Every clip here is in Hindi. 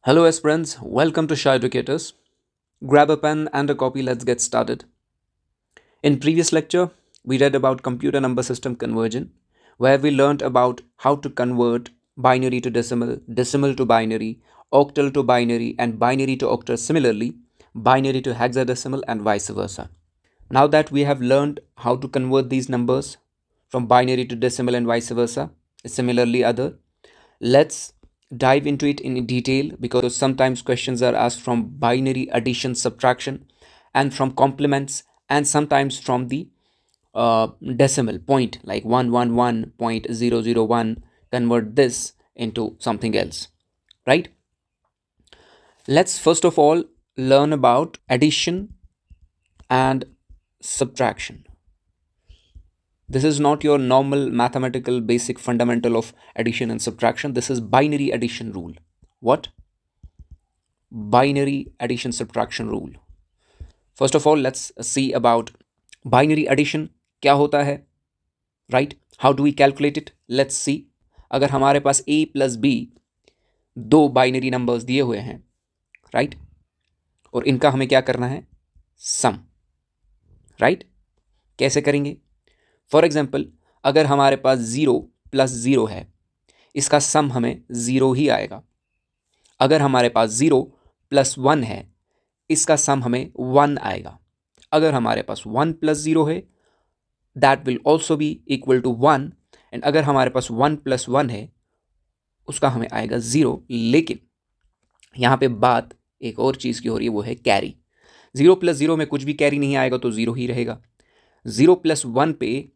Hello, aspirants. Welcome to Shy Educators. Grab a pen and a copy. Let's get started. In previous lecture, we read about computer number system conversion, where we learned about how to convert binary to decimal, decimal to binary, octal to binary, and binary to octal. Similarly, binary to hexadecimal and vice versa. Now that we have learned how to convert these numbers from binary to decimal and vice versa, similarly other, let's dive into it in detail because sometimes questions are asked from binary addition subtraction and from complements and sometimes from the decimal point like 111.001. Convert this into something else, right? Let's first of all learn about addition and subtraction. This is not your normal mathematical basic fundamental of addition and subtraction. This is binary addition rule. What? Binary addition subtraction rule. First of all, let's see about binary addition. क्या होता है? Right? How do we calculate it? Let's see. अगर हमारे पास a plus b दो बाइनरी नंबर्स दिए हुए हैं, राइट, और इनका हमें क्या करना है? सम, राइट? कैसे करेंगे? फॉर एग्जाम्पल, अगर हमारे पास 0 + 0 है, इसका सम हमें 0 ही आएगा. अगर हमारे पास 0 + 1 है, इसका सम हमें 1 आएगा. अगर हमारे पास 1 + 0 है, that will also be equal to 1. And अगर हमारे पास 1 + 1 है, उसका हमें आएगा 0. लेकिन यहाँ पे बात एक और चीज़ की हो रही है, वो है कैरी. 0 + 0 में कुछ भी कैरी नहीं आएगा तो 0 ही रहेगा. 0 + 1 पे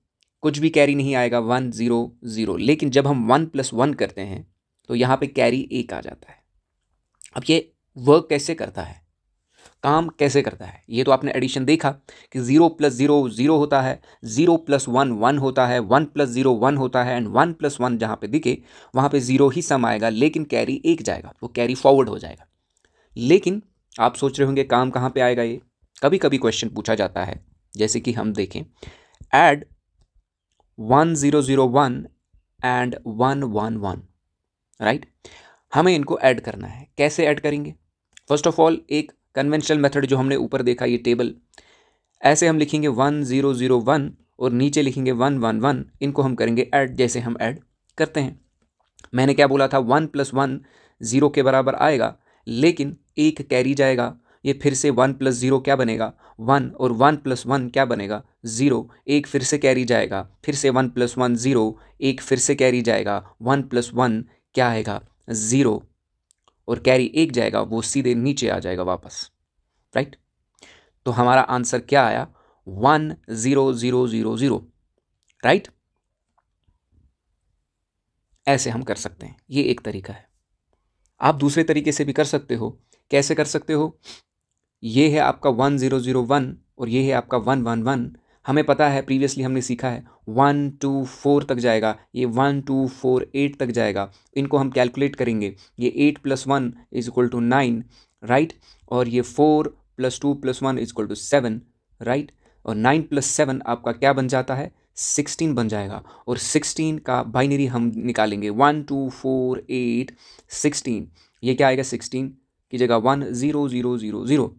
कुछ भी कैरी नहीं आएगा, 1 0 0. लेकिन जब हम 1 + 1 करते हैं तो यहाँ पे कैरी 1 आ जाता है. अब ये वर्क कैसे करता है, काम कैसे करता है? ये तो आपने एडिशन देखा कि 0 + 0 0 होता है, 0 + 1 1 होता है, 1 + 0 1 होता है, एंड 1 + 1 जहाँ पे दिखे वहाँ पे 0 ही सम आएगा, लेकिन कैरी 1 जाएगा, वो कैरी फॉरवर्ड हो जाएगा. लेकिन आप सोच रहे होंगे काम कहाँ पे आएगा ये? कभी कभी क्वेश्चन पूछा जाता है, जैसे कि हम देखें, ऐड 1001 एंड 111, राइट? हमें इनको ऐड करना है. कैसे ऐड करेंगे? फर्स्ट ऑफ ऑल, एक कन्वेंशनल मेथड जो हमने ऊपर देखा, ये टेबल, ऐसे हम लिखेंगे 1001 और नीचे लिखेंगे 111. इनको हम करेंगे ऐड, जैसे हम ऐड करते हैं. मैंने क्या बोला था? 1 + 1 0 के बराबर आएगा, लेकिन एक कैरी जाएगा. ये फिर से 1 + 0 क्या बनेगा? 1. और 1 + 1 क्या बनेगा? 0. एक फिर से कैरी जाएगा, फिर से 1 + 1 0. एक फिर से कैरी जाएगा, 1 + 1 क्या आएगा? 0. और कैरी 1 जाएगा, वो सीधे नीचे आ जाएगा वापस, राइट? तो हमारा आंसर क्या आया? 1 0 0 0 0, राइट? ऐसे हम कर सकते हैं. ये एक तरीका है. आप दूसरे तरीके से भी कर सकते हो. कैसे कर सकते हो? ये है आपका 1001 और ये है आपका 111. हमें पता है, प्रीवियसली हमने सीखा है, 1 2 4 तक जाएगा, ये 1 2 4 8 तक जाएगा. इनको हम कैलकुलेट करेंगे. ये 8 + 1 = 9, राइट? और ये 4 + 2 + 1 = 7, राइट? और 9 + 7 आपका क्या बन जाता है? 16 बन जाएगा. और 16 का बाइनरी हम निकालेंगे, 1 2 4 8 16. ये क्या आएगा? 16 की जगह 1 0 0 0 0,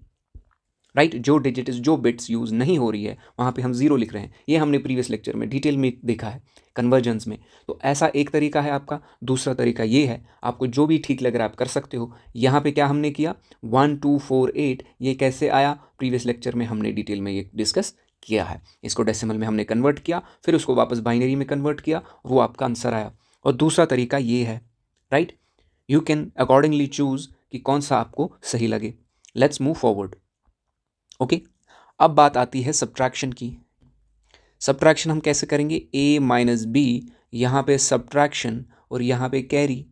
राइट? जो डिजिट्स, जो बिट्स यूज़ नहीं हो रही है वहाँ पे हम 0 लिख रहे हैं. ये हमने प्रीवियस लेक्चर में डिटेल में देखा है कन्वर्जेंस में. तो ऐसा एक तरीका है आपका. दूसरा तरीका ये है, आपको जो भी ठीक लग रहा है आप कर सकते हो. यहाँ पे क्या हमने किया? 1 2 4 8. ये कैसे आया? प्रीवियस लेक्चर में हमने डिटेल में ये डिस्कस किया है. इसको डेसिमल में हमने कन्वर्ट किया, फिर उसको वापस बाइनरी में कन्वर्ट किया, वो आपका आंसर आया. और दूसरा तरीका ये है, right? You can accordingly choose कि कौन सा आपको सही लगे. Let's move forward. ओके, अब बात आती है सब्ट्रैक्शन की. सब्ट्रैक्शन हम कैसे करेंगे? a - b, यहाँ पे सब्ट्रैक्शन और यहाँ पे कैरी.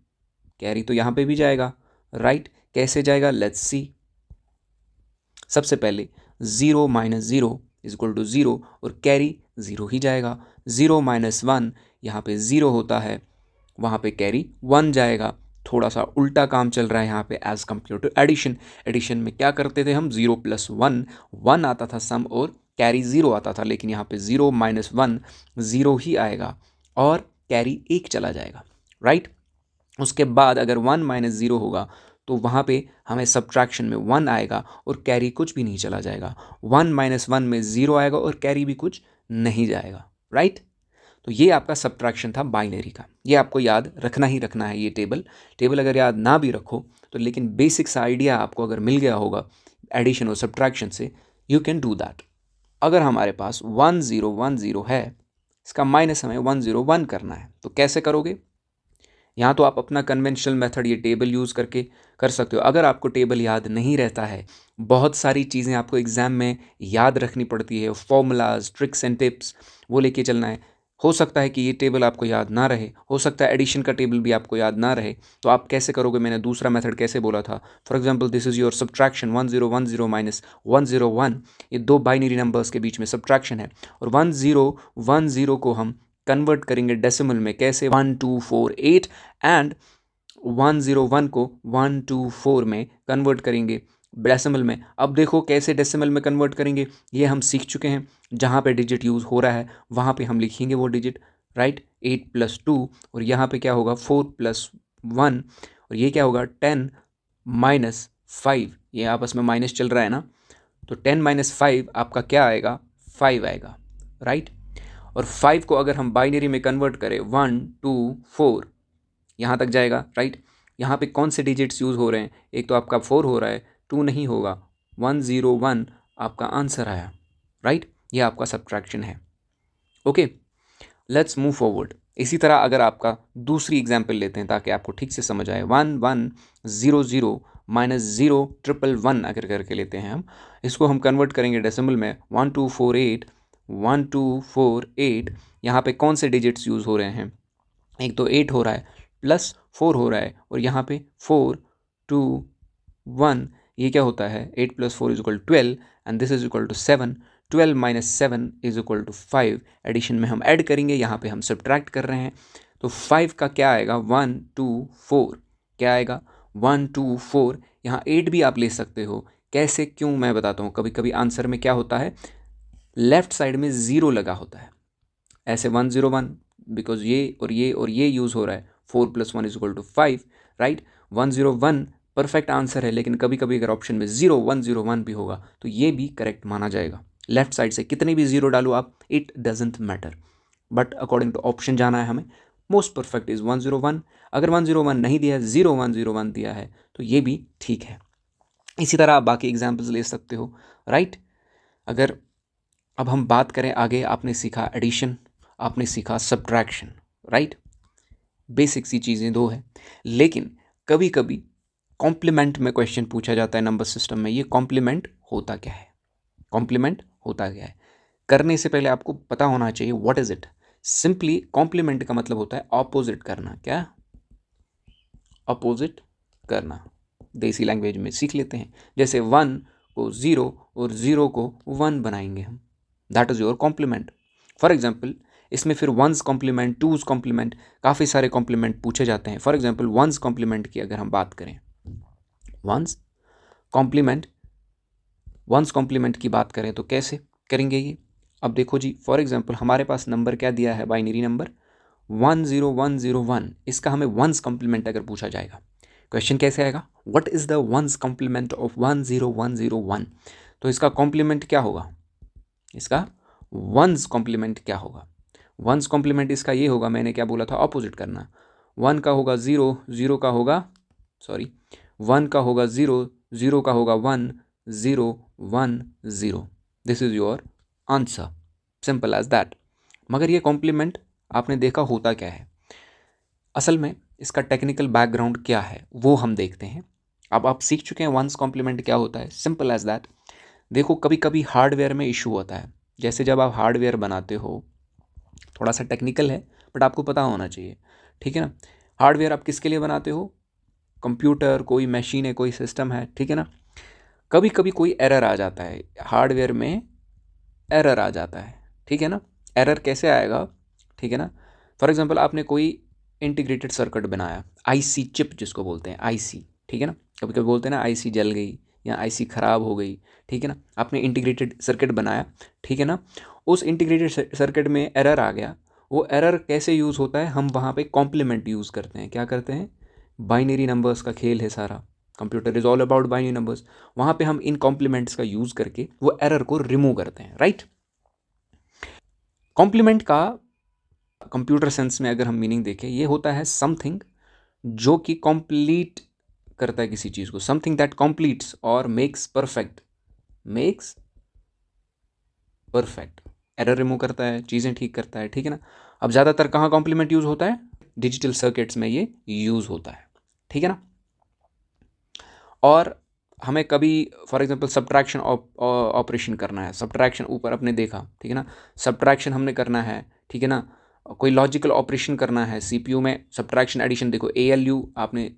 कैरी तो यहाँ पे भी जाएगा, राइट? कैसे जाएगा? Let's see. सबसे पहले 0 - 0 = 0 और कैरी 0 ही जाएगा. 0 - 1, यहाँ पे 0 होता है, वहाँ पे कैरी 1 जाएगा. थोड़ा सा उल्टा काम चल रहा है यहाँ पे as compare to addition. Addition में क्या करते थे हम? 0 + 1 1 आता था सम और कैरी 0 आता था. लेकिन यहाँ पे 0 - 1 0 ही आएगा और कैरी 1 चला जाएगा, राइट? उसके बाद अगर 1 - 0 होगा तो वहाँ पे हमें सब्ट्रैक्शन में 1 आएगा और कैरी कुछ भी नहीं चला जाएगा। 1 - 1 में 0 आएगा और कैरी भी कुछ नहीं जाएगा, राइट। तो ये आपका सब्ट्रैक्शन था बाइनरी का। ये आपको याद रखना ही रखना है। ये टेबल अगर याद ना भी रखो तो लेकिन बेसिक सा आइडिया आपको अगर मिल गया होगा एडिशन और सब्ट्रैक्शन से, यू कैन डू दैट। अगर हमारे पास 1010 है, इसका माइनस हमें 101 करना है, तो कैसे करोगे? यहाँ तो आप अपना कन्वेंशनल मेथड ये टेबल यूज़ करके कर सकते हो। अगर आपको टेबल याद नहीं रहता है, बहुत सारी चीज़ें आपको एग्ज़ाम में याद रखनी पड़ती है, फॉर्मूलाज, ट्रिक्स एंड टिप्स वो लेके चलना है। हो सकता है कि ये टेबल आपको याद ना रहे, हो सकता है एडिशन का टेबल भी आपको याद ना रहे, तो आप कैसे करोगे? मैंने दूसरा मेथड कैसे बोला था? For example this is your subtraction 1010 minus 101। ये दो बाइनरी नंबर्स के बीच में सब्ट्रैक्शन है और 1010 को हम कन्वर्ट करेंगे डेसिमल में। कैसे? 1248 एंड 101 को 124 में कन्वर्ट करेंगे डेसिमल में। अब देखो कैसे डेसिमल में कन्वर्ट करेंगे, ये हम सीख चुके हैं। जहाँ पे डिजिट यूज़ हो रहा है वहाँ पे हम लिखेंगे वो डिजिट, राइट। 8 + 2 और यहाँ पे क्या होगा 4 + 1 और ये क्या होगा 10 - 5। ये आपस में माइनस चल रहा है ना, तो 10 - 5 आपका क्या आएगा? 5 आएगा, राइट। और 5 को अगर हम बाइनरी में कन्वर्ट करें 1 2 4 यहाँ तक जाएगा, राइट। यहाँ पे कौन से डिजिट्स यूज़ हो रहे हैं? एक तो आपका 4 हो रहा है, 2 नहीं होगा, 101 आपका आंसर आया, राइट। ये आपका सब्ट्रैक्शन है। Okay, let's move forward. इसी तरह अगर आपका दूसरी एग्जाम्पल लेते हैं ताकि आपको ठीक से समझ आए, 1100 माइनस 0111 अगर करके लेते हैं हम, इसको हम कन्वर्ट करेंगे डेसिमल में 1248। यहाँ पे कौन से डिजिट्स यूज़ हो रहे हैं? एक तो 8 हो रहा है, प्लस 4 हो रहा है और यहाँ पे 4 2 1। ये क्या होता है? 8 + 4 = 12 and this is equal to 7। 12 - 7 = 5। Addition में हम ऐड करेंगे, यहाँ पे हम सब्ट्रैक्ट कर रहे हैं, तो 5 का क्या आएगा? 124। क्या आएगा? 124। यहाँ 8 भी आप ले सकते हो। कैसे, क्यों, मैं बताता हूँ। कभी कभी आंसर में क्या होता है, लेफ्ट साइड में 0 लगा होता है, ऐसे 101, बिकॉज ये और ये और ये यूज़ हो रहा है। 4 + 1 = 5, राइट। 101 परफेक्ट आंसर है, लेकिन कभी कभी अगर ऑप्शन में 0101 भी होगा तो ये भी करेक्ट माना जाएगा। लेफ्ट साइड से कितने भी 0 डालो आप, it doesn't matter, but according to option जाना है हमें। Most perfect is 101। अगर 101 नहीं दिया है, 0101 दिया है, तो ये भी ठीक है। इसी तरह आप बाकी एग्जाम्पल्स ले सकते हो, राइट। अगर अब हम बात करें आगे, आपने सीखा एडिशन, आपने सीखा सब्ट्रैक्शन, राइट। बेसिक सी चीज़ें दो है, लेकिन कभी कभी कॉम्प्लीमेंट में क्वेश्चन पूछा जाता है नंबर सिस्टम में। ये कॉम्प्लीमेंट होता क्या है? कॉम्प्लीमेंट होता क्या है? करने से पहले आपको पता होना चाहिए what is it. Simply complement का मतलब होता है ऑपोजिट करना। क्या? ऑपोजिट करना। देसी लैंग्वेज में सीख लेते हैं, जैसे 1 को 0 और 0 को 1 बनाएंगे हम, that is your complement. For example इसमें फिर 1's कॉम्प्लीमेंट, 2's कॉम्प्लीमेंट, काफ़ी सारे कॉम्प्लीमेंट पूछे जाते हैं। फॉर एग्जाम्पल 1's कॉम्प्लीमेंट की अगर हम बात करें, 1's कॉम्प्लीमेंट की बात करें तो कैसे करेंगे ये? अब देखो जी, फॉर एग्जांपल हमारे पास नंबर क्या दिया है, बाइनरी नंबर 10101। इसका हमें 1's कॉम्प्लीमेंट अगर पूछा जाएगा, क्वेश्चन कैसे आएगा? What is the 1's complement of 10101? तो इसका कॉम्प्लीमेंट क्या होगा? इसका 1's कॉम्प्लीमेंट क्या होगा? 1's कॉम्प्लीमेंट इसका ये होगा, मैंने क्या बोला था, ऑपोजिट करना। 1 का होगा 0, 0 का होगा 1 का होगा 0, 0 का होगा 1, 0 1 0। This is your answer, simple as that. मगर ये कॉम्प्लीमेंट आपने देखा होता क्या है? असल में इसका टेक्निकल बैकग्राउंड क्या है वो हम देखते हैं। अब आप सीख चुके हैं 1's कॉम्प्लीमेंट क्या होता है, सिंपल एज दैट। देखो कभी कभी हार्डवेयर में इशू होता है, जैसे जब आप हार्डवेयर बनाते हो, थोड़ा सा टेक्निकल है बट आपको पता होना चाहिए, ठीक है ना। हार्डवेयर आप किसके लिए बनाते हो? कंप्यूटर, कोई मशीन है, कोई सिस्टम है, ठीक है ना। कभी कभी कोई एरर आ जाता है, हार्डवेयर में एरर आ जाता है, ठीक है ना। एरर कैसे आएगा, ठीक है ना। फॉर एग्जांपल आपने कोई इंटीग्रेटेड सर्किट बनाया, आईसी चिप जिसको बोलते हैं, आईसी, ठीक है ना। कभी कभी बोलते हैं ना आईसी जल गई या आईसी ख़राब हो गई, ठीक है ना। आपने इंटीग्रेटेड सर्किट बनाया, ठीक है ना। उस इंटीग्रेटेड सर्किट में एरर आ गया। वो एरर कैसे यूज़ होता है? हम वहाँ पे कॉम्प्लीमेंट यूज़ करते हैं। क्या करते हैं? बाइनरी नंबर्स का खेल है सारा, computer is all about binary numbers, वहाँ पे हम इन कॉम्प्लीमेंट्स का यूज़ करके वो एरर को रिमूव करते हैं, राइट। कॉम्प्लीमेंट का कंप्यूटर सेंस में अगर हम मीनिंग देखें, ये होता है समथिंग जो कि कंप्लीट करता है किसी चीज़ को, समथिंग दैट कंप्लीट्स और makes perfect, makes perfect, error remove करता है, चीज़ें ठीक करता है, ठीक है ना। अब ज़्यादातर कहाँ कॉम्प्लीमेंट यूज़ होता है? डिजिटल सर्किट्स में ये यूज़ होता है, ठीक है ना। और हमें कभी फॉर एग्जांपल सब्ट्रैक्शन ऑपरेशन करना है, सब्ट्रैक्शन ऊपर आपने देखा, ठीक है ना, सब्ट्रैक्शन हमने करना है, ठीक है ना, कोई लॉजिकल ऑपरेशन करना है सीपीयू में, सब्ट्रैक्शन एडिशन, देखो एएलयू आपने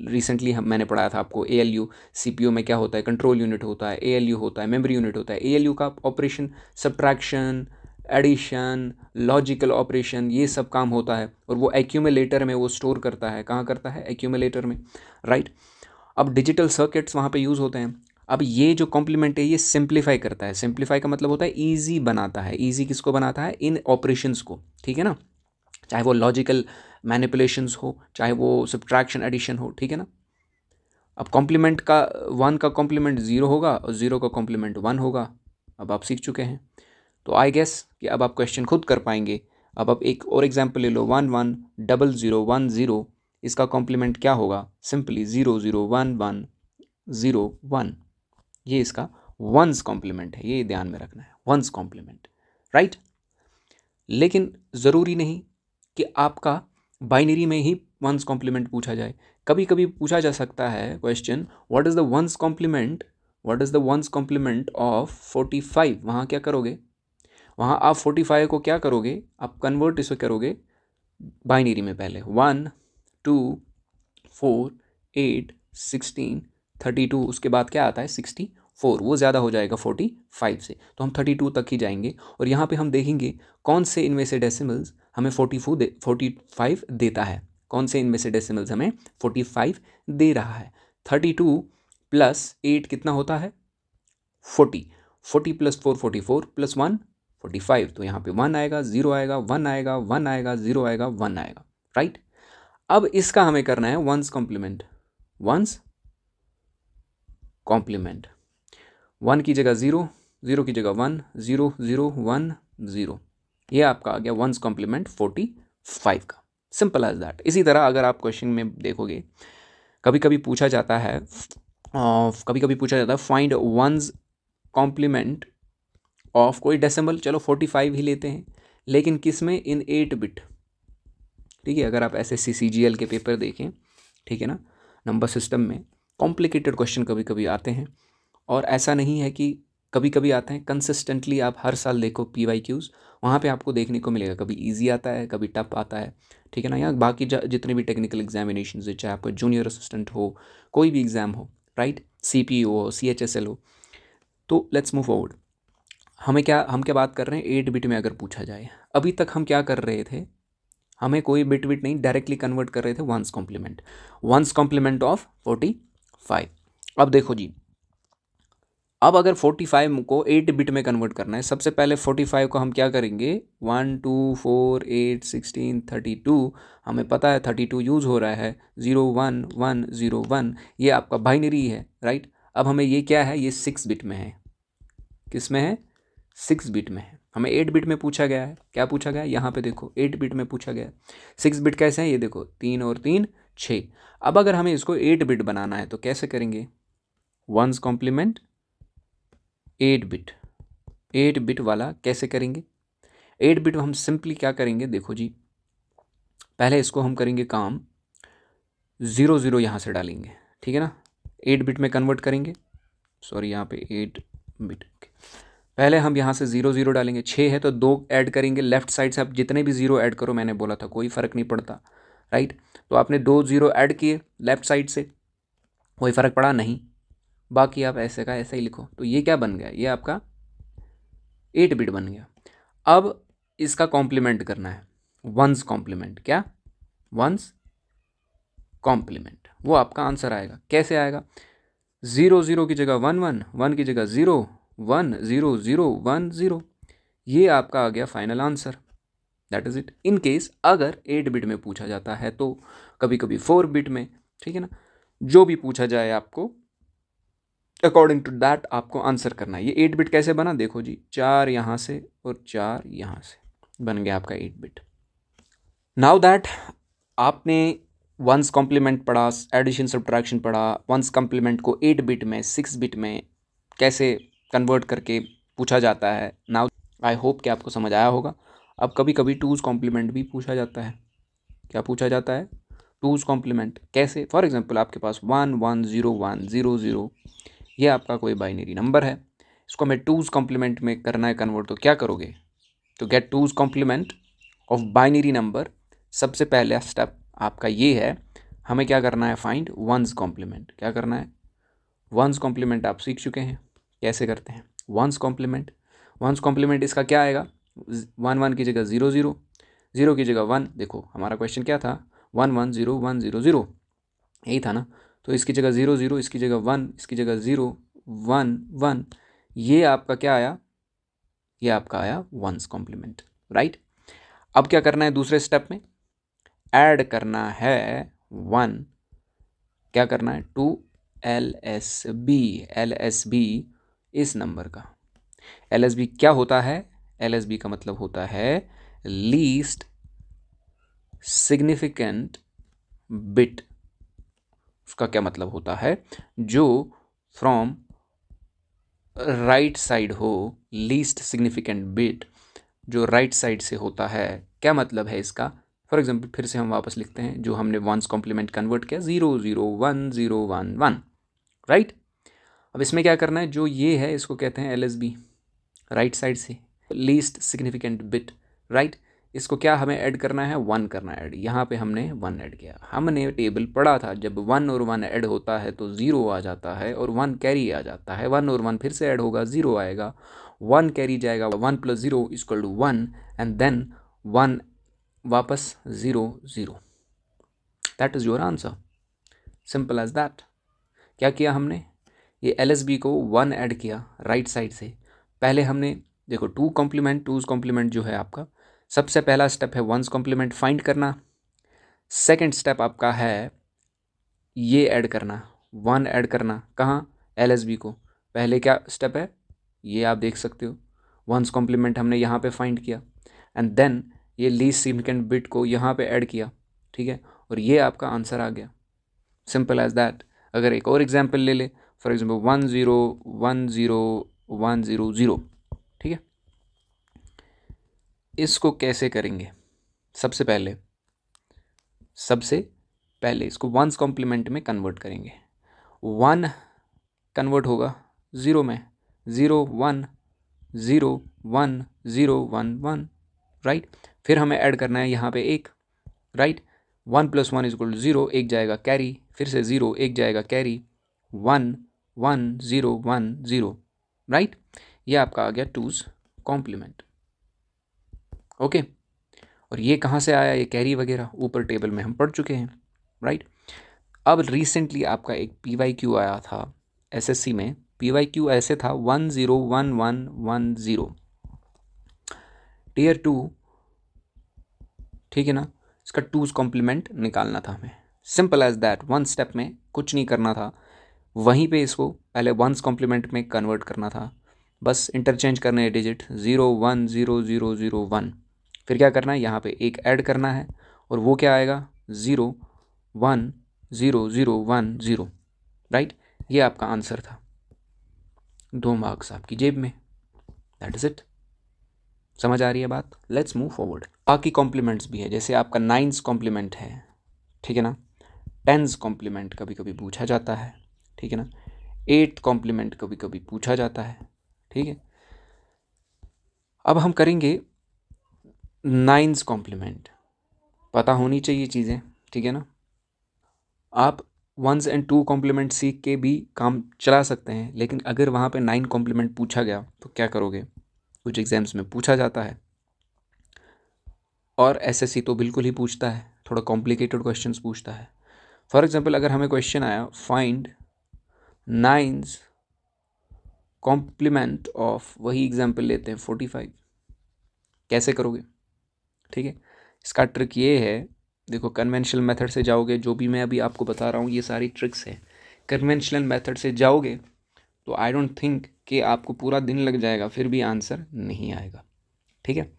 रिसेंटली मैंने पढ़ाया था आपको, एएलयू सीपीयू में क्या होता है, कंट्रोल यूनिट होता है, एएलयू होता है, मेमोरी यूनिट होता है, एएलयू का operation subtraction, addition, logical operation, ये सब काम होता है, और वो एक्यूमुलेटर में वो स्टोर करता है, कहाँ करता है? एक्यूमुलेटर में, राइट। अब डिजिटल सर्किट्स वहाँ पे यूज़ होते हैं। अब ये जो कॉम्प्लीमेंट है ये सिंप्लीफाई करता है, सिंप्लीफाई का मतलब होता है ईजी बनाता है, ईजी किसको बनाता है? इन ऑपरेशंस को, ठीक है ना, चाहे वो लॉजिकल मैनिपुलेशंस हो, चाहे वो सब्ट्रैक्शन एडिशन हो, ठीक है ना। अब कॉम्प्लीमेंट का 1 का कॉम्प्लीमेंट 0 होगा और 0 का कॉम्प्लीमेंट 1 होगा। अब आप सीख चुके हैं, तो आई गेस कि अब आप क्वेश्चन खुद कर पाएंगे। अब आप एक और एग्जाम्पल ले लो, 1 1 0 0 1 0, इसका कॉम्प्लीमेंट क्या होगा? सिंपली 0 0 1 1 0 1, ये इसका वंस कॉम्प्लीमेंट है, ये ध्यान में रखना है, वंस कॉम्प्लीमेंट, राइट। लेकिन ज़रूरी नहीं कि आपका बाइनरी में ही वंस कॉम्प्लीमेंट पूछा जाए, कभी कभी पूछा जा सकता है question, what is the one's complement, what is the one's complement of 45। वहाँ क्या करोगे? वहाँ आप 45 को क्या करोगे? आप कन्वर्ट इसे करोगे बाइनरी में, पहले 1 2 4 8 16 32, उसके बाद क्या आता है? 64, वो ज़्यादा हो जाएगा 45 से, तो हम 32 तक ही जाएंगे। और यहाँ पे हम देखेंगे कौन से इनमें से डेसिमल्स हमें 45 देता है, कौन से इनमें से डेसिमल्स हमें 45 दे रहा है। 32 प्लस 8 कितना होता है? 40, 40 प्लस 4 44 प्लस 1 45, तो यहाँ पे 1 आएगा, 0 आएगा, 1 आएगा, 1 आएगा, 0 आएगा, 1 आएगा, राइट। अब इसका हमें करना है वंस कॉम्प्लीमेंट, वंस कॉम्प्लीमेंट, 1 की जगह 0, 0 की जगह 1, 0 0 1 0, ये आपका आ गया वंस कॉम्प्लीमेंट 45 का, सिंपल एज दैट। इसी तरह अगर आप क्वेश्चन में देखोगे, कभी कभी पूछा जाता है फाइंड वंस कॉम्प्लीमेंट ऑफ कोई डेसिमल, चलो 45 ही लेते हैं, लेकिन किस में? इन 8 बिट, ठीक है। अगर आप SSC CGL के पेपर देखें, ठीक है ना, नंबर सिस्टम में कॉम्प्लिकेटेड क्वेश्चन कभी कभी आते हैं, और ऐसा नहीं है कि कभी कभी आते हैं, कंसिस्टेंटली आप हर साल देखो PYQs, वहाँ पे आपको देखने को मिलेगा, कभी इजी आता है, कभी टफ आता है, ठीक है ना। या बाकी जितने भी टेक्निकल एग्जामिनेशन है, चाहे आपका जूनियर असिस्टेंट हो, कोई भी एग्ज़ाम हो, राइट, CPO हो, CHSL हो, तो लेट्स मूव फॉरवर्ड। हम क्या बात कर रहे हैं? 8 बिट में अगर पूछा जाए, अभी तक हम क्या कर रहे थे? हमें कोई बिट नहीं, डायरेक्टली कन्वर्ट कर रहे थे वंस कॉम्प्लीमेंट ऑफ 45। अब देखो जी, अब अगर 45 को 8 बिट में कन्वर्ट करना है, सबसे पहले 45 को हम क्या करेंगे? 1 2 4 8 16 32, हमें पता है 32 यूज़ हो रहा है, 0 1 1 0 1, ये आपका बाइनरी है, राइट। अब हमें ये क्या है? ये 6 बिट में है, किस में है? 6 बिट में है। हमें 8 बिट में पूछा गया है, क्या पूछा गया है? यहाँ पे देखो 8 बिट में पूछा गया है। 6 बिट कैसे है? ये देखो 3 और 3 6। अब अगर हमें इसको 8 बिट बनाना है तो कैसे करेंगे? वंस कॉम्प्लीमेंट 8 बिट, 8 बिट वाला कैसे करेंगे? 8 बिट हम सिंपली क्या करेंगे? देखो जी, पहले इसको हम करेंगे काम 0 0 यहाँ से डालेंगे, ठीक है ना, 8 बिट में कन्वर्ट करेंगे, सॉरी यहाँ पे 8 बिट, पहले हम यहाँ से 0 0 डालेंगे, 6 है तो 2 ऐड करेंगे, लेफ्ट साइड से आप जितने भी 0 ऐड करो, मैंने बोला था कोई फ़र्क नहीं पड़ता, राइट। तो आपने 2 0 ऐड किए लेफ्ट साइड से, कोई फ़र्क पड़ा नहीं, बाकी आप ऐसे का ऐसे ही लिखो, तो ये क्या बन गया? ये आपका 8 बिट बन गया। अब इसका कॉम्प्लीमेंट करना है, वंस कॉम्प्लीमेंट, क्या? वंस कॉम्प्लीमेंट, वो आपका आंसर आएगा। कैसे आएगा? 0 0 की जगह 1 1, 1 की जगह 0 1 0 0 1 0, ये आपका आ गया final answer, that is it. In case अगर 8 बिट में पूछा जाता है तो कभी कभी 4 बिट में, ठीक है ना, जो भी पूछा जाए आपको अकॉर्डिंग टू दैट आपको आंसर करना है। ये 8 बिट कैसे बना, देखो जी, 4 यहाँ से और 4 यहाँ से बन गया आपका 8 बिट। नाउ दैट आपने वंस कॉम्प्लीमेंट पढ़ा, एडिशन सब्ट्रैक्शन पढ़ा, वंस कॉम्प्लीमेंट को 8 बिट में 6 बिट में कैसे कन्वर्ट करके पूछा जाता है। नाउ आई होप कि आपको समझ आया होगा। अब कभी कभी टूज़ कॉम्प्लीमेंट भी पूछा जाता है। क्या पूछा जाता है? टूज़ कॉम्प्लीमेंट कैसे? फॉर एग्जांपल आपके पास 1 1 0 1 0 0, ये आपका कोई बाइनरी नंबर है, इसको हमें टूज़ कॉम्प्लीमेंट में करना है कन्वर्ट, तो क्या करोगे? तो get two's complement of binary number, सबसे पहला स्टेप आपका ये है, हमें क्या करना है? Find one's complement. क्या करना है? वंस कॉम्प्लीमेंट आप सीख चुके हैं, कैसे करते हैं वंस कॉम्प्लीमेंट। वंस कॉम्प्लीमेंट इसका क्या आएगा? 1 1 की जगह 0 0, 0 की जगह 1। देखो हमारा क्वेश्चन क्या था? 1 1 0 1 0 0, यही था ना। तो इसकी जगह 0 0, इसकी जगह 1, इसकी जगह 0 1 1, ये आपका क्या आया? ये आपका आया वंस कॉम्प्लीमेंट, राइट। अब क्या करना है दूसरे स्टेप में? ऐड करना है 1, क्या करना है? To LSB। LSB इस नंबर का, LSB क्या होता है? LSB का मतलब होता है लीस्ट सिग्निफिकेंट बिट। उसका क्या मतलब होता है? जो फ्रॉम राइट साइड हो, लीस्ट सिग्निफिकेंट बिट जो राइट साइड से होता है। क्या मतलब है इसका? फॉर एग्जाम्पल फिर से हम वापस लिखते हैं, जो हमने वंस कॉम्प्लीमेंट कन्वर्ट किया 0 0 1 0 1 1, राइट। अब इसमें क्या करना है? जो ये है इसको कहते हैं LSB, राइट साइड से लीस्ट सिग्निफिकेंट बिट, राइट। इसको क्या हमें ऐड करना है? 1 करना है ऐड। यहाँ पे हमने 1 ऐड किया। हमने टेबल पढ़ा था, जब 1 और 1 ऐड होता है तो 0 आ जाता है और 1 कैरी आ जाता है। 1 और 1 फिर से ऐड होगा, 0 आएगा, 1 कैरी जाएगा, 1 + 0 = 1, एंड देन 1 वापस 0 0। That is your answer, simple as that. क्या किया हमने? ये LSB को 1 ऐड किया राइट साइड से। पहले हमने देखो टूज़ कॉम्प्लीमेंट जो है आपका, सबसे पहला स्टेप है वंस कॉम्प्लीमेंट फाइंड करना। सेकंड स्टेप आपका है ये ऐड करना, 1 ऐड करना। कहाँ? LSB को। पहले क्या स्टेप है? ये आप देख सकते हो, वंस कॉम्प्लीमेंट हमने यहाँ पे फाइंड किया, एंड देन ये लीस्ट सिग्निफिकेंट बिट को यहाँ पे ऐड किया, ठीक है, और ये आपका आंसर आ गया, सिंपल एज दैट। अगर एक और एग्जाम्पल ले ले, फॉर एग्जाम्पल 1 0 1 0 1 0 0, ठीक है। इसको कैसे करेंगे? सबसे पहले इसको वंस कॉम्प्लीमेंट में कन्वर्ट करेंगे। 1 कन्वर्ट होगा 0 में, 0 1 0 1 0 1 1, राइट। फिर हमें ऐड करना है यहाँ पे 1, राइट। 1 + 1 = 0, 1 जाएगा कैरी, फिर से 0, 1 जाएगा कैरी, 1 1 0 1 0, राइट। ये आपका आ गया टूज़ कॉम्प्लीमेंट, ओके। और ये कहाँ से आया? ये कैरी वगैरह ऊपर टेबल में हम पढ़ चुके हैं, राइट। अब रिसेंटली आपका एक PYQ आया था SSC में। PYQ ऐसे था 1 0 1 1 1 0, Tier 2, ठीक है ना। इसका टूज़ कॉम्प्लीमेंट निकालना था हमें, सिंपल एज दैट। 1 स्टेप में कुछ नहीं करना था, वहीं पे इसको पहले वंस कॉम्प्लीमेंट में कन्वर्ट करना था, बस इंटरचेंज करने हैं डिजिट 0 1 0 0 0 1। फिर क्या करना है? यहाँ पे 1 ऐड करना है, और वो क्या आएगा? 0 1 0 0 1 0, राइट। ये आपका आंसर था, 2 मार्क्स आपकी जेब में, दैट इज़ इट। समझ आ रही है बात? Let's move forward. बाकी कॉम्प्लीमेंट्स भी है, जैसे आपका 9th कॉम्प्लीमेंट है, ठीक है ना। 10th कॉम्प्लीमेंट कभी कभी पूछा जाता है, ठीक है ना। 8th कॉम्प्लीमेंट कभी कभी पूछा जाता है, ठीक है। अब हम करेंगे 9th कॉम्प्लीमेंट, पता होनी चाहिए चीज़ें, ठीक है ना। आप 1 और 2 कॉम्प्लीमेंट सीख के भी काम चला सकते हैं, लेकिन अगर वहाँ पे 9 कॉम्प्लीमेंट पूछा गया तो क्या करोगे? कुछ एग्जाम्स में पूछा जाता है, और SSC तो बिल्कुल ही पूछता है, थोड़ा कॉम्प्लिकेटेड क्वेश्चंस पूछता है। फॉर एग्जांपल अगर हमें क्वेश्चन आया फाइंड 9th कॉम्प्लीमेंट ऑफ, वही एग्जांपल लेते हैं 45, कैसे करोगे? ठीक है, इसका ट्रिक ये है देखो कन्वेंशनल मेथड से जाओगे, जो भी मैं अभी आपको बता रहा हूँ ये सारी ट्रिक्स हैं, कन्वेंशनल मेथड से जाओगे तो आई डोंट थिंक कि आपको पूरा दिन लग जाएगा फिर भी आंसर नहीं आएगा। ठीक है,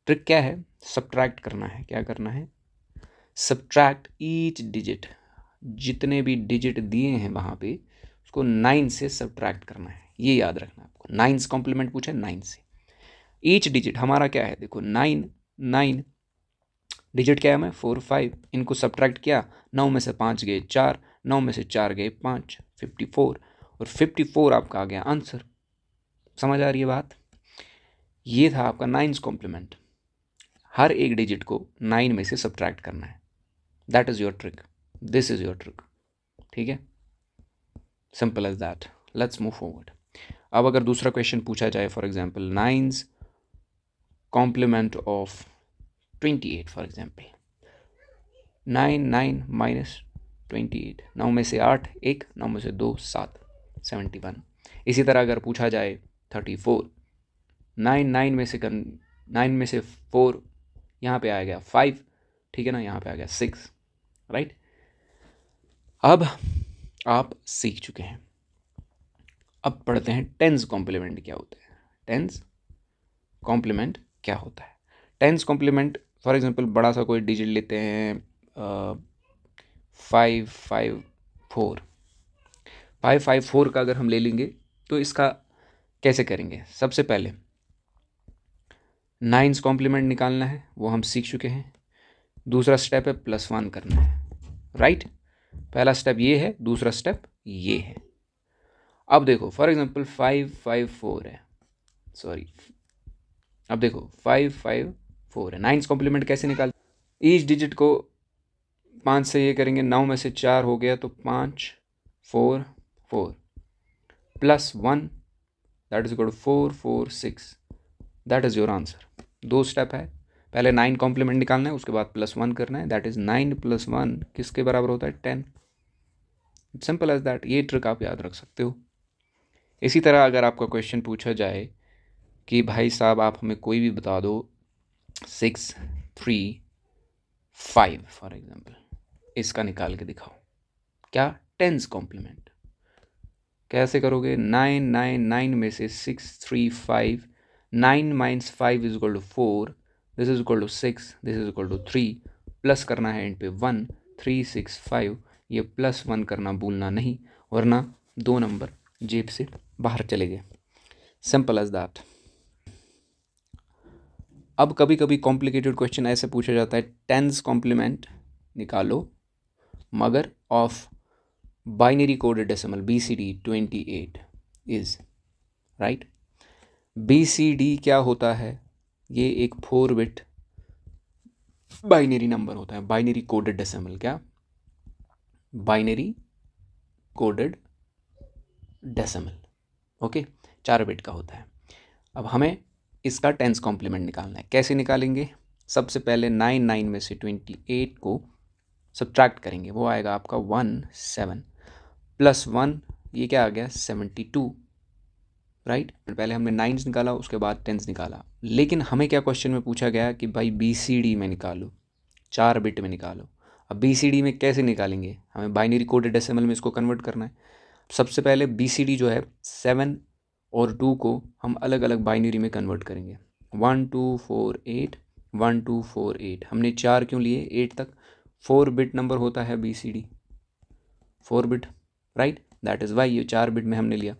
ट्रिक क्या है, सब्ट्रैक्ट करना है। क्या करना है, सब्ट्रैक्ट ईच डिजिट, जितने भी डिजिट दिए हैं वहाँ पे उसको 9 से सब्ट्रैक्ट करना है, ये याद रखना है आपको। 9 कॉम्प्लीमेंट पूछा है 9 से, ईच डिजिट हमारा क्या है, देखो 9 डिजिट क्या है, मैं 4 5, इनको सब्ट्रैक्ट किया, 9 में से 5 गए 4, 9 में से 4 गए 5, 54, और 54 आपका आ गया आंसर। समझ आ रही है बात, ये था आपका 9 कॉम्प्लीमेंट। हर एक डिजिट को 9 में से सब्ट्रैक्ट करना है, that is your trick, this is your trick. ठीक है, simple as that, let's move forward. अब अगर दूसरा क्वेश्चन पूछा जाए, for example 9 complement of 28, for example 9 minus 28, 9 में से 8 1, 9 में से 2 7, 71। इसी तरह अगर पूछा जाए 34, 9 में से 4 यहाँ पे आ गया 5, ठीक है ना, यहाँ पे आ गया 6, राइट। अब आप सीख चुके हैं, अब पढ़ते हैं 10 कॉम्प्लीमेंट क्या होता है। 10 कॉम्प्लीमेंट क्या होता है, 10 कॉम्प्लीमेंट फॉर एग्जांपल बड़ा सा कोई डिजिट लेते हैं 554, 554 का अगर हम ले लेंगे तो इसका कैसे करेंगे, सबसे पहले 9 कॉम्प्लीमेंट निकालना है, वो हम सीख चुके हैं। दूसरा स्टेप है +1 करना है, राइट। पहला स्टेप ये है, दूसरा स्टेप ये है। अब देखो फॉर एग्जांपल 554 है, सॉरी, अब देखो 554 है, 9 कॉम्प्लीमेंट कैसे निकाल, ईच डिजिट को 5 से ये करेंगे, 9 में से 4 हो गया तो 5 4 4 +1 that is equal to 4 4 6, that is your answer. 2 step है, पहले 9 कॉम्प्लीमेंट निकालना है, उसके बाद +1 करना है, दैट इज़ 9 + 1 किसके बराबर होता है 10, सिंपल एज दैट। ये ट्रिक आप याद रख सकते हो। इसी तरह अगर आपका क्वेश्चन पूछा जाए कि भाई साहब आप हमें कोई भी बता दो 6 3 5 फॉर एग्जाम्पल, इसका निकाल के दिखाओ, क्या 10 कॉम्प्लीमेंट कैसे करोगे, 9 9 9 में से 6 3 5, 9 minus 5 is equal to 4, this is equal to 6, this is equal to 3, plus करना है एंड पे 1, 3 6 5, ये +1 करना भूलना नहीं, वरना 2 नंबर जेब से बाहर चले गए, सिंपल एज दैट। अब कभी कभी कॉम्प्लिकेटेड क्वेश्चन ऐसे पूछा जाता है 10 कॉम्प्लीमेंट निकालो मगर of binary coded decimal BCD 28 is, right. BCD क्या होता है, ये एक 4 बिट बाइनरी नंबर होता है, बाइनरी कोडेड डेसिमल, क्या binary coded decimal, okay, 4 bit का होता है। अब हमें इसका 10 कॉम्प्लीमेंट निकालना है, कैसे निकालेंगे, सबसे पहले 9 9 में से 28 को सब्ट्रैक्ट करेंगे, वो आएगा आपका 17 +1, ये क्या आ गया 72, राइट। पहले हमने 9 निकाला, उसके बाद 10 निकाला, लेकिन हमें क्या क्वेश्चन में पूछा गया कि भाई BCD में निकालो, 4 बिट में निकालो। अब BCD में कैसे निकालेंगे, हमें बाइनरी कोडेड डेसिमल में इसको कन्वर्ट करना है। सबसे पहले BCD जो है 7 और 2 को हम अलग अलग बाइनरी में कन्वर्ट करेंगे, 1 2 4 8 1 2 4 8, हमने 4 क्यों लिए, 8 तक 4 बिट नंबर होता है BCD, 4 bit, right, that is why ये 4 बिट में हमने लिया।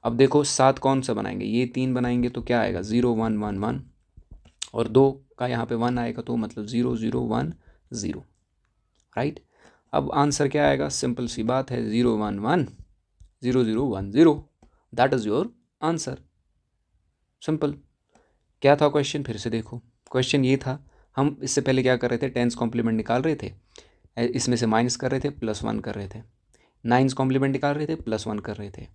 अब देखो 7 कौन सा बनाएंगे, ये 3 बनाएंगे तो क्या आएगा 0 1 1 1, और 2 का यहाँ पे 1 आएगा तो मतलब 0 0 1 0, राइट। अब आंसर क्या आएगा, सिंपल सी बात है 0 1 1 0 0 1 0, that is your answer, simple. क्या था क्वेश्चन, फिर से देखो, क्वेश्चन ये था, हम इससे पहले क्या कर रहे थे, 10 कॉम्प्लीमेंट निकाल रहे थे, इसमें से माइनस कर रहे थे, +1 कर रहे थे, 9 कॉम्प्लीमेंट निकाल रहे थे, +1 कर रहे थे।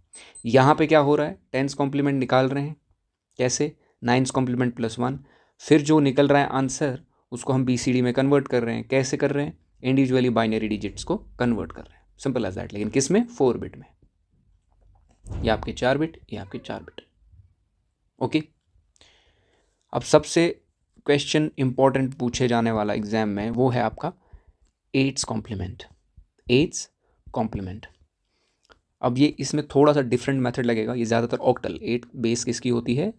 यहाँ पे क्या हो रहा है, 10 कॉम्प्लीमेंट निकाल रहे हैं, कैसे, 9 कॉम्प्लीमेंट +1, फिर जो निकल रहा है आंसर उसको हम BCD में कन्वर्ट कर रहे हैं, कैसे कर रहे हैं, इंडिविजुअली बाइनरी डिजिट्स को कन्वर्ट कर रहे हैं, सिंपल एज दैट, लेकिन किस में, 4 बिट में, ये आपके 4 बिट, ये आपके 4 बिट, ओके। अब सबसे क्वेश्चन इंपॉर्टेंट पूछे जाने वाला एग्जाम में वो है आपका 8's कॉम्प्लीमेंट, 8's कॉम्प्लीमेंट। अब ये इसमें थोड़ा सा डिफरेंट मेथड लगेगा, ये ज़्यादातर ऑक्टल, 8 बेस किसकी होती है,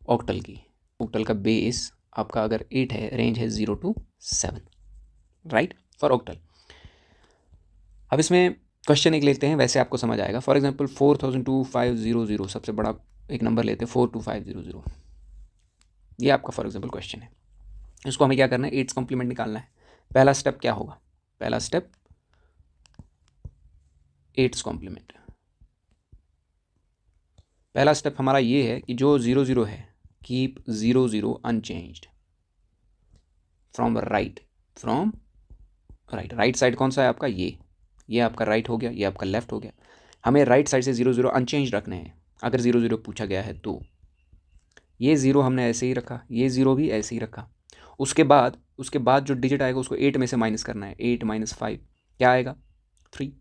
ऑक्टल की। ऑक्टल का बेस आपका अगर 8 है, रेंज है 0 to 7, राइट, फॉर ऑक्टल। अब इसमें क्वेश्चन एक लेते हैं, वैसे आपको समझ आएगा। फॉर एग्जांपल 402500, सबसे बड़ा एक नंबर लेते हैं 42500, ये आपका फॉर एग्जांपल क्वेश्चन है। इसको हमें क्या करना है, 8's कॉम्प्लीमेंट निकालना है। पहला स्टेप क्या होगा, पहला स्टेप 8's कॉम्प्लीमेंट। पहला स्टेप हमारा ये है कि जो 00 है, keep 00 unchanged from right, right side कौन सा है आपका, ये आपका राइट हो गया, ये आपका लेफ्ट हो गया। हमें राइट साइड से 00 अनचेंज रखने हैं। अगर 00 पूछा गया है तो ये 0 हमने ऐसे ही रखा, ये 0 भी ऐसे ही रखा। उसके बाद जो डिजिट आएगा उसको 8 में से माइनस करना है। 8 - 5 क्या आएगा, 3,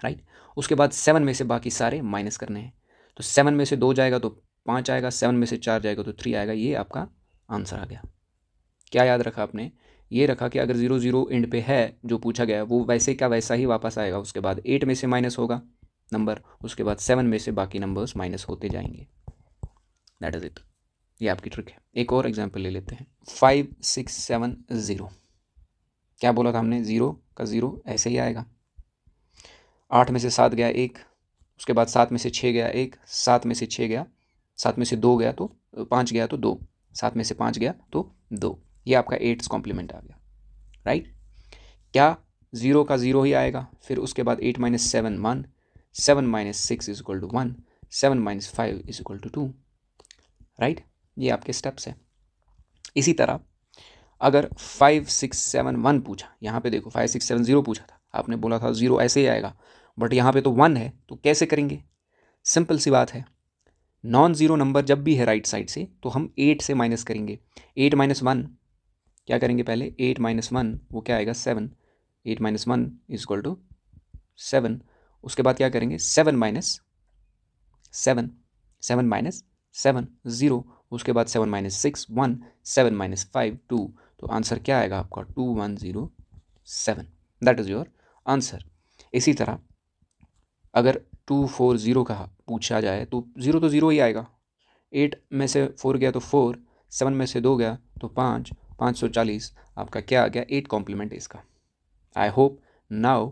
राइट। उसके बाद 7 में से बाकी सारे माइनस करने हैं। तो 7 में से 2 जाएगा तो 5 आएगा, 7 में से 4 जाएगा तो 3 आएगा। ये आपका आंसर आ गया। क्या याद रखा आपने, ये रखा कि अगर 00 एंड पे है जो पूछा गया वो वैसे का वैसा ही वापस आएगा। उसके बाद 8 में से माइनस होगा नंबर, उसके बाद 7 में से बाकी नंबर्स माइनस होते जाएंगे। दैट इज़ इट, ये आपकी ट्रिक है। एक और एग्जांपल ले लेते हैं, 5670। क्या बोला था हमने, 0 का 0 ऐसे ही आएगा। 8 में से 7 गया 1, उसके बाद 7 में से 6 गया 1, 7 में से 6 गया, 7 में से 2 गया तो 5 गया तो 2, 7 में से 5 गया तो 2। ये आपका 8's कॉम्प्लीमेंट आ गया, राइट। क्या 0 का 0 ही आएगा, फिर उसके बाद 8 - 7 1, 7 - 6 = 1, 7 - 5 = 2, राइट। ये आपके स्टेप्स हैं। इसी तरह अगर 5671 पूछा, यहाँ पे देखो 5670 पूछा था, आपने बोला था 0 ऐसे ही आएगा, बट यहाँ पे तो 1 है, तो कैसे करेंगे। सिंपल सी बात है, नॉन ज़ीरो नंबर जब भी है राइट साइड से तो हम 8 से माइनस करेंगे। 8 - 1 क्या करेंगे, पहले 8 - 1 वो क्या आएगा, 7। 8 - 1 = 7। उसके बाद क्या करेंगे, 7 - 7, 7 - 7 0, उसके बाद 7 - 6 1, 7 - 5 2। तो आंसर क्या आएगा आपका, 2107। That is your answer. इसी तरह अगर 240 का पूछा जाए तो 0 तो 0 ही आएगा। 8 में से 4 गया तो 4, 7 में से 2 गया तो 5, 540 आपका क्या आ गया, 8 कॉम्प्लीमेंट इसका। I hope now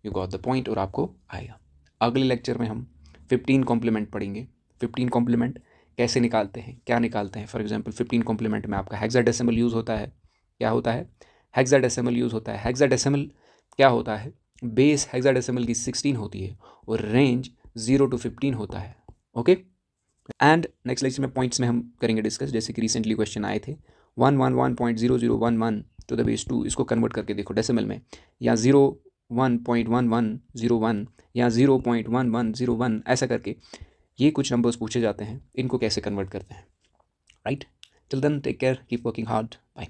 you got the point और आपको आएगा। अगले लेक्चर में हम 15 कॉम्प्लीमेंट पढ़ेंगे। 15 कॉम्प्लीमेंट कैसे निकालते हैं, क्या निकालते हैं। फॉर एग्जांपल 15 कॉम्प्लीमेंट में आपका हेक्साडेसिमल यूज़ होता है। क्या होता है, हेक्साडेसिमल यूज़ होता है। हेक्साडेसिमल क्या होता है, बेस हेक्साडेसिमल की 16 होती है और रेंज 0 to 15 होता है। ओके, एंड नेक्स्ट लेक्चर में पॉइंट्स में हम करेंगे डिस्कस, जैसे कि रिसेंटली क्वेश्चन आए थे 111.0011 टू द बेस 2, इसको कन्वर्ट करके देखो डेसिमल में, या 01.1101 या 0.1101, ऐसा करके ये कुछ नंबर्स पूछे जाते हैं, इनको कैसे कन्वर्ट करते हैं, right. Till then take care, keep working hard, bye.